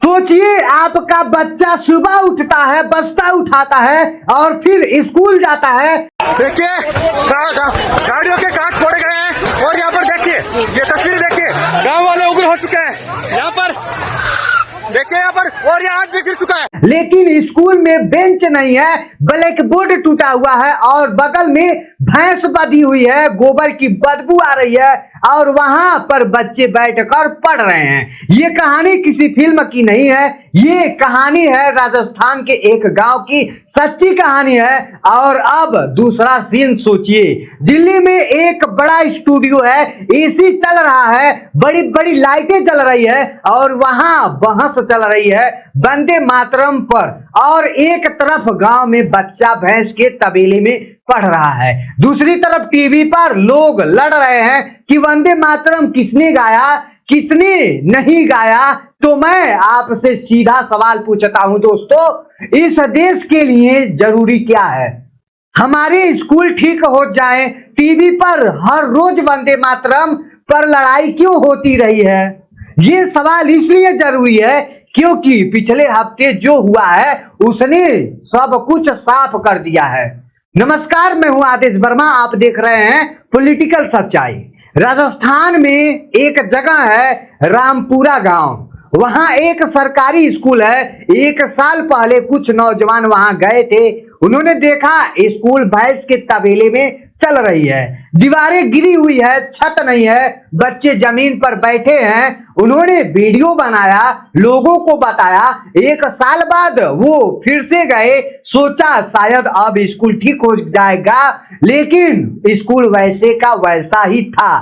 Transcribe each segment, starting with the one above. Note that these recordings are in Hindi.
सोचिए, आपका बच्चा सुबह उठता है, बस्ता उठाता है और फिर स्कूल जाता है। देखिए गाड़ियों के कांच फोड़े गए हैं और यहाँ पर देखिए, ये तस्वीर देखिए, गांव वाले उग्र हो चुके हैं। यहाँ पर देखिए, यहाँ पर और ये आग भी गिर चुका है। लेकिन स्कूल में बेंच नहीं है, ब्लैक बोर्ड टूटा हुआ है और बगल में भैंस बंधी हुई है, गोबर की बदबू आ रही है और वहां पर बच्चे बैठकर पढ़ रहे हैं। ये कहानी किसी फिल्म की नहीं है, ये कहानी है राजस्थान के एक गांव की सच्ची कहानी है। और अब दूसरा सीन सोचिए, दिल्ली में एक बड़ा स्टूडियो है, एसी चल रहा है, बड़ी बड़ी लाइटें जल रही है और वहां बहस चल रही है वंदे मातरम पर, और एक तरफ गांव में बच्चा भैंस के तबेले में पढ़ रहा है, दूसरी तरफ टीवी पर लोग लड़ रहे हैं कि वंदे मातरम किसने गाया, किसने नहीं गाया। तो मैं आपसे सीधा सवाल पूछता हूं दोस्तों, इस देश के लिए जरूरी क्या है? हमारे स्कूल ठीक हो जाएं, टीवी पर हर रोज वंदे मातरम पर लड़ाई क्यों होती रही है? ये सवाल इसलिए जरूरी है क्योंकि पिछले हफ्ते जो हुआ है उसने सब कुछ साफ कर दिया है। नमस्कार, मैं हूं आदेश वर्मा, आप देख रहे हैं पॉलिटिकल सच्चाई। राजस्थान में एक जगह है रामपुरा गांव, वहां एक सरकारी स्कूल है। एक साल पहले कुछ नौजवान वहां गए थे, उन्होंने देखा स्कूल भैंस के तबेले में चल रही है, दीवारें गिरी हुई है, छत नहीं है, बच्चे जमीन पर बैठे हैं। उन्होंने वीडियो बनाया, लोगों को बताया। एक साल बाद वो फिर से गए, सोचा शायद अब स्कूल ठीक हो जाएगा, लेकिन स्कूल वैसे का वैसा ही था।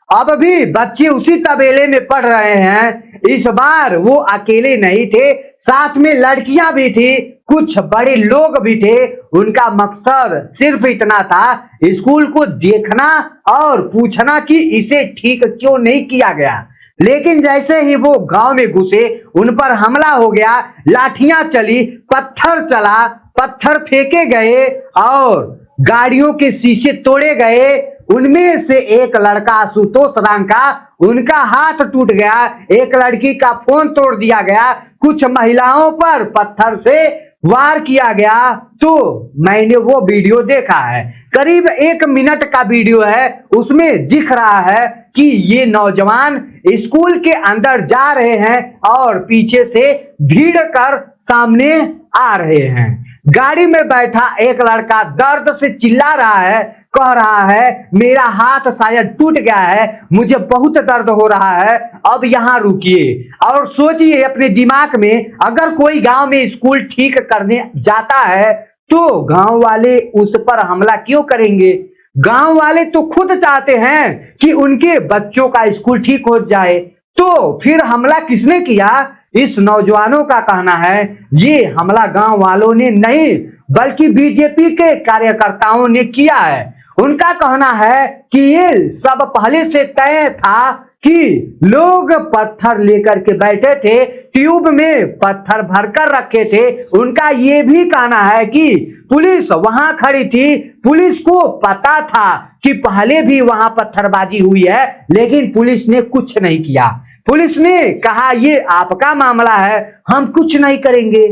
अब भी बच्चे उसी तबेले में पढ़ रहे हैं। इस बार वो अकेले नहीं थे, साथ में लड़कियां भी थी, कुछ बड़े लोग भी थे। उनका मकसद सिर्फ इतना था, स्कूल को देखना और पूछना कि इसे ठीक क्यों नहीं किया गया। लेकिन जैसे ही वो गांव में घुसे, उन पर हमला हो गया, लाठियां चली, पत्थर चला, पत्थर फेंके गए और गाड़ियों के शीशे तोड़े गए। उनमें से एक लड़का आशुतोष नाम का, उनका हाथ टूट गया, एक लड़की का फोन तोड़ दिया गया, कुछ महिलाओं पर पत्थर से वार किया गया। तो मैंने वो वीडियो देखा है, करीब 1 मिनट का वीडियो है। उसमें दिख रहा है कि ये नौजवान स्कूल के अंदर जा रहे हैं और पीछे से भीड़ कर सामने आ रहे हैं। गाड़ी में बैठा एक लड़का दर्द से चिल्ला रहा है, कह रहा है मेरा हाथ शायद टूट गया है, मुझे बहुत दर्द हो रहा है, अब यहाँ रुकिए। और सोचिए अपने दिमाग में, अगर कोई गांव में स्कूल ठीक करने जाता है तो गांव वाले उस पर हमला क्यों करेंगे? गांव वाले तो खुद चाहते हैं कि उनके बच्चों का स्कूल ठीक हो जाए, तो फिर हमला किसने किया? इस नौजवानों का कहना है ये हमला गांव वालों ने नहीं बल्कि बीजेपी के कार्यकर्ताओं ने किया है। उनका कहना है कि ये सब पहले से तय था कि लोग पत्थर लेकर के बैठे थे, ट्यूब में पत्थर भरकर रखे थे। उनका ये भी कहना है कि पुलिस वहां खड़ी थी, पुलिस को पता था कि पहले भी वहां पत्थरबाजी हुई है, लेकिन पुलिस ने कुछ नहीं किया। पुलिस ने कहा ये आपका मामला है, हम कुछ नहीं करेंगे।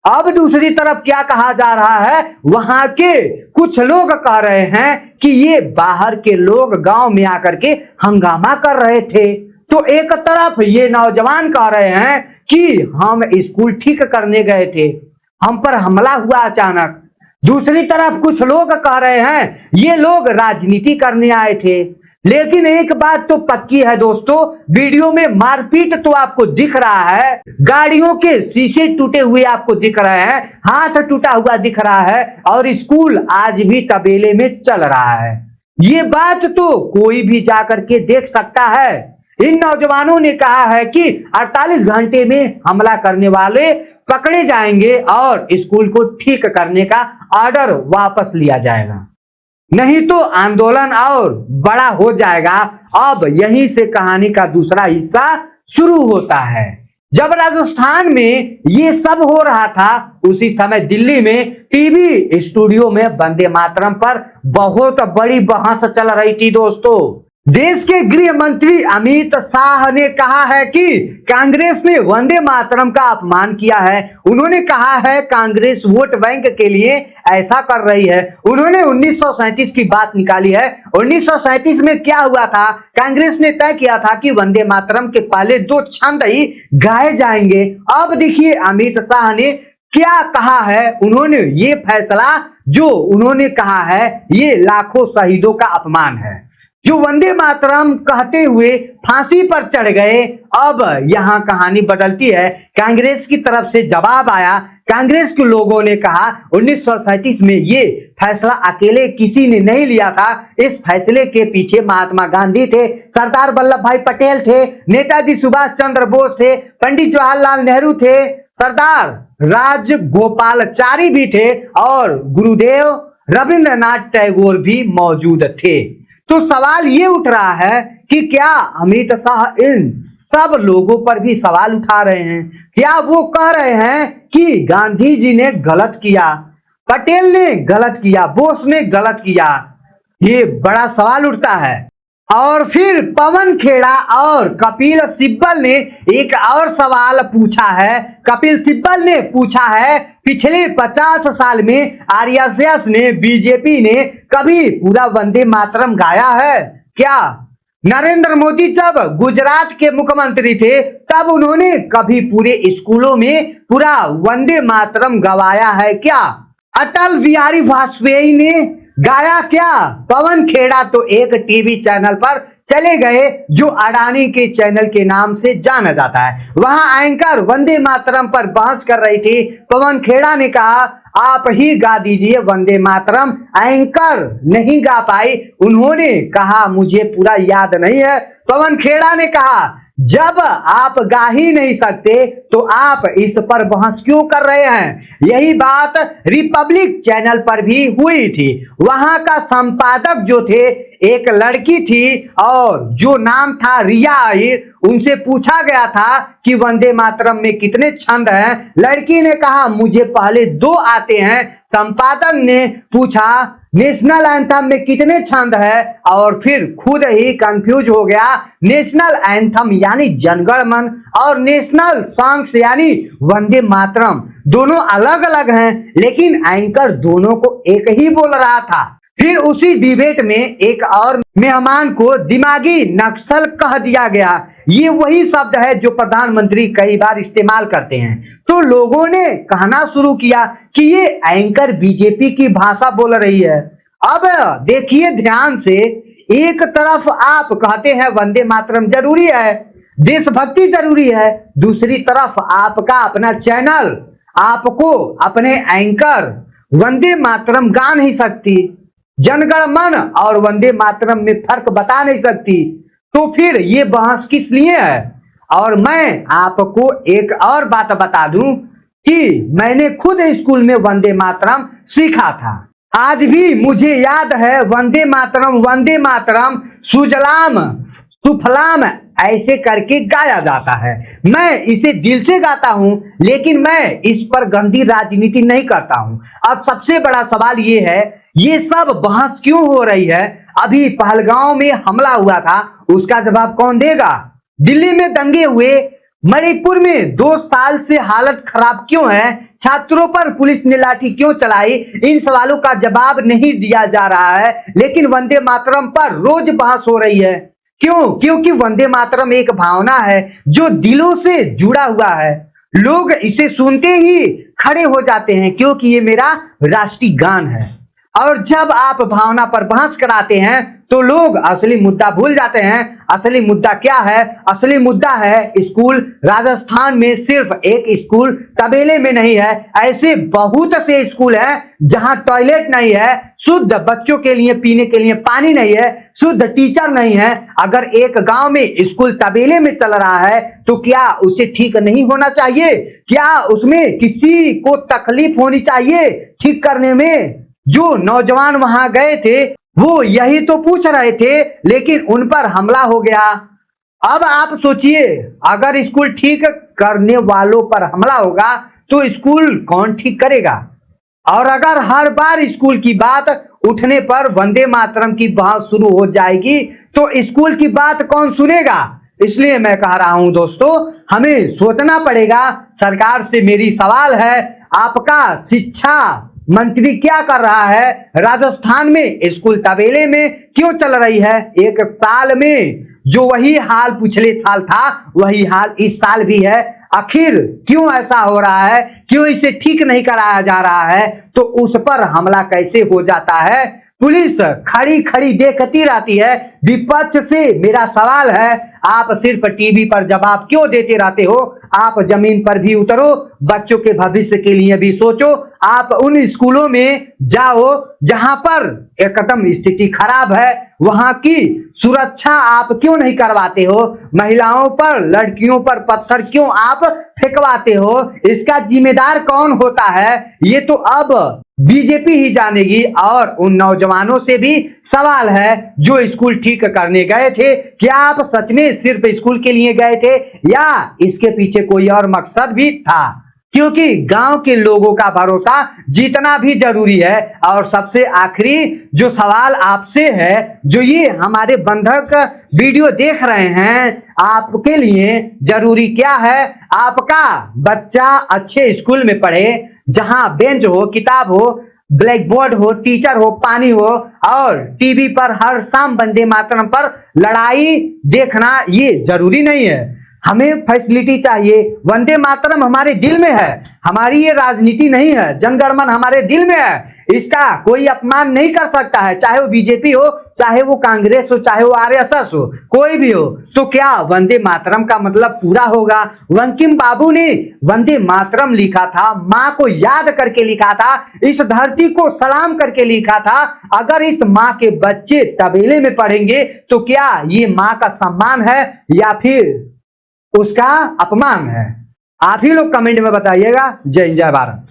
अब दूसरी तरफ क्या कहा जा रहा है, वहां के कुछ लोग कह रहे हैं कि ये बाहर के लोग गांव में आकर के हंगामा कर रहे थे। तो एक तरफ ये नौजवान कह रहे हैं कि हम स्कूल ठीक करने गए थे, हम पर हमला हुआ अचानक। दूसरी तरफ कुछ लोग कह रहे हैं ये लोग राजनीति करने आए थे। लेकिन एक बात तो पक्की है दोस्तों, वीडियो में मारपीट तो आपको दिख रहा है, गाड़ियों के शीशे टूटे हुए आपको दिख रहे हैं, हाथ टूटा हुआ दिख रहा है और स्कूल आज भी तबेले में चल रहा है। ये बात तो कोई भी जाकर के देख सकता है। इन नौजवानों ने कहा है कि 48 घंटे में हमला करने वाले पकड़े जाएंगे और स्कूल को ठीक करने का ऑर्डर वापस लिया जाएगा, नहीं तो आंदोलन और बड़ा हो जाएगा। अब यहीं से कहानी का दूसरा हिस्सा शुरू होता है। जब राजस्थान में ये सब हो रहा था, उसी समय दिल्ली में टीवी स्टूडियो में वंदे मातरम पर बहुत बड़ी बहस चल रही थी दोस्तों। देश के गृह मंत्री अमित शाह ने कहा है कि कांग्रेस ने वंदे मातरम का अपमान किया है। उन्होंने कहा है कांग्रेस वोट बैंक के लिए ऐसा कर रही है। उन्होंने 1937 की बात निकाली है। 1937 में क्या हुआ था? कांग्रेस ने तय किया था कि वंदे मातरम के पहले 2 छंद ही गाए जाएंगे। अब देखिए अमित शाह ने क्या कहा है। उन्होंने ये फैसला जो उन्होंने कहा है ये लाखों शहीदों का अपमान है, जो वंदे मातरम कहते हुए फांसी पर चढ़ गए। अब यहां कहानी बदलती है। कांग्रेस की तरफ से जवाब आया। कांग्रेस के लोगों ने कहा 1937 में ये फैसला अकेले किसी ने नहीं लिया था। इस फैसले के पीछे महात्मा गांधी थे, सरदार वल्लभ भाई पटेल थे, नेताजी सुभाष चंद्र बोस थे, पंडित जवाहरलाल नेहरू थे, सरदार राजगोपालाचारी भी थे और गुरुदेव रविंद्रनाथ टैगोर भी मौजूद थे। तो सवाल ये उठ रहा है कि क्या अमित शाह इन सब लोगों पर भी सवाल उठा रहे हैं? क्या वो कह रहे हैं कि गांधी जी ने गलत किया, पटेल ने गलत किया, बोस ने गलत किया? ये बड़ा सवाल उठता है। और फिर पवन खेड़ा और कपिल सिब्बल ने एक और सवाल पूछा है। कपिल सिब्बल ने पूछा है पिछले 50 साल में आरएसएस ने, बीजेपी ने कभी पूरा वंदे मातरम गाया है क्या? नरेंद्र मोदी जब गुजरात के मुख्यमंत्री थे तब उन्होंने कभी पूरे स्कूलों में पूरा वंदे मातरम गवाया है क्या? अटल बिहारी वाजपेयी ने गाया क्या? पवन खेड़ा तो एक टीवी चैनल पर चले गए जो अडानी के चैनल के नाम से जाना जाता है। वहां एंकर वंदे मातरम पर बहस कर रही थी। पवन खेड़ा ने कहा आप ही गा दीजिए वंदे मातरम। एंकर नहीं गा पाई। उन्होंने कहा मुझे पूरा याद नहीं है। पवन खेड़ा ने कहा जब आप गा ही नहीं सकते तो आप इस पर बहस क्यों कर रहे हैं? यही बात रिपब्लिक चैनल पर भी हुई थी। वहां का संपादक जो थे एक लड़की थी और जो नाम था रिया आहिर। उनसे पूछा गया था कि वंदे मातरम में कितने छंद हैं? लड़की ने कहा मुझे पहले 2 आते हैं। संपादक ने पूछा नेशनल एंथम में कितने छंद है और फिर खुद ही कंफ्यूज हो गया। नेशनल एंथम यानी जनगण मन और नेशनल सॉन्ग्स यानी वंदे मातरम दोनों अलग अलग हैं, लेकिन एंकर दोनों को एक ही बोल रहा था। फिर उसी डिबेट में एक और मेहमान को दिमागी नक्सल कह दिया गया। ये वही शब्द है जो प्रधानमंत्री कई बार इस्तेमाल करते हैं। तो लोगों ने कहना शुरू किया कि ये एंकर बीजेपी की भाषा बोल रही है। अब देखिए ध्यान से, एक तरफ आप कहते हैं वंदे मातरम जरूरी है, देशभक्ति जरूरी है, दूसरी तरफ आपका अपना चैनल आपको अपने एंकर वंदे मातरम गा नहीं सकती, जनगण मन और वंदे मातरम में फर्क बता नहीं सकती। तो फिर ये बहस किस लिए है? और मैं आपको एक और बात बता दूं कि मैंने खुद स्कूल में वंदे मातरम सीखा था। आज भी मुझे याद है वंदे मातरम सुजलाम सुफलाम ऐसे करके गाया जाता है। मैं इसे दिल से गाता हूं, लेकिन मैं इस पर गंदी राजनीति नहीं करता हूं। अब सबसे बड़ा सवाल ये है, ये सब बहस क्यों हो रही है? अभी पहलगांव में हमला हुआ था, उसका जवाब कौन देगा? दिल्ली में दंगे हुए, मणिपुर में 2 साल से हालत खराब क्यों है? छात्रों पर पुलिस ने लाठी क्यों चलाई? इन सवालों का जवाब नहीं दिया जा रहा है, लेकिन वंदे मातरम पर रोज बहस हो रही है। क्यों? क्योंकि वंदे मातरम एक भावना है जो दिलों से जुड़ा हुआ है। लोग इसे सुनते ही खड़े हो जाते हैं क्योंकि ये मेरा राष्ट्रीय गान है। और जब आप भावना पर बहस कराते हैं तो लोग असली मुद्दा भूल जाते हैं। असली मुद्दा क्या है? असली मुद्दा है स्कूल। राजस्थान में सिर्फ एक स्कूल तबेले में नहीं है, ऐसे बहुत से स्कूल हैं जहां टॉयलेट नहीं है, शुद्ध बच्चों के लिए पीने के लिए पानी नहीं है, शुद्ध टीचर नहीं है। अगर एक गांव में स्कूल तबेले में चल रहा है तो क्या उसे ठीक नहीं होना चाहिए? क्या उसमें किसी को तकलीफ होनी चाहिए ठीक करने में? जो नौजवान वहां गए थे वो यही तो पूछ रहे थे, लेकिन उन पर हमला हो गया। अब आप सोचिए, अगर स्कूल ठीक करने वालों पर हमला होगा तो स्कूल कौन ठीक करेगा? और अगर हर बार स्कूल की बात उठने पर वंदे मातरम की बात शुरू हो जाएगी तो स्कूल की बात कौन सुनेगा। इसलिए मैं कह रहा हूं दोस्तों, हमें सोचना पड़ेगा। सरकार से मेरी सवाल है, आपका शिक्षा मंत्री क्या कर रहा है? राजस्थान में स्कूल तबेले में क्यों चल रही है? एक साल में जो वही हाल पिछले साल था वही हाल इस साल भी है। आखिर क्यों ऐसा हो रहा है? क्यों इसे ठीक नहीं कराया जा रहा है? तो उस पर हमला कैसे हो जाता है? पुलिस खड़ी खड़ी देखती रहती है। विपक्ष से मेरा सवाल है, आप सिर्फ टीवी पर जवाब क्यों देते रहते हो? आप जमीन पर भी उतरो, बच्चों के भविष्य के लिए भी सोचो। आप उन स्कूलों में जाओ जहां पर एकदम स्थिति खराब है, वहां की सुरक्षा आप क्यों नहीं करवाते हो? महिलाओं पर, लड़कियों पर पत्थर क्यों आप फेंकवाते हो? इसका जिम्मेदार कौन होता है? ये तो अब बीजेपी ही जानेगी। और उन नौजवानों से भी सवाल है जो स्कूल ठीक करने गए थे, क्या आप सच में सिर्फ स्कूल के लिए गए थे या इसके पीछे कोई और मकसद भी था? क्योंकि गांव के लोगों का भरोसा जीतना भी जरूरी है। और सबसे आखिरी जो सवाल आपसे है, जो ये हमारे बंधक वीडियो देख रहे हैं, आपके लिए जरूरी क्या है? आपका बच्चा अच्छे स्कूल में पढ़े, जहां बेंच हो, किताब हो, ब्लैक बोर्ड हो, टीचर हो, पानी हो, और टीवी पर हर शाम वंदे मातरम पर लड़ाई देखना ये जरूरी नहीं है। हमें फैसिलिटी चाहिए। वंदे मातरम हमारे दिल में है, हमारी ये राजनीति नहीं है। जनगणमन हमारे दिल में है, इसका कोई अपमान नहीं कर सकता है, चाहे वो बीजेपी हो, चाहे वो कांग्रेस हो, चाहे वो आरएसएस हो, कोई भी हो। तो क्या वंदे मातरम का मतलब पूरा होगा? बंकिम बाबू ने वंदे मातरम लिखा था, माँ को याद करके लिखा था, इस धरती को सलाम करके लिखा था। अगर इस माँ के बच्चे तबेले में पढ़ेंगे तो क्या ये माँ का सम्मान है या फिर उसका अपमान है? आप ही लोग कमेंट में बताइएगा। जय हिंद, जय भारत।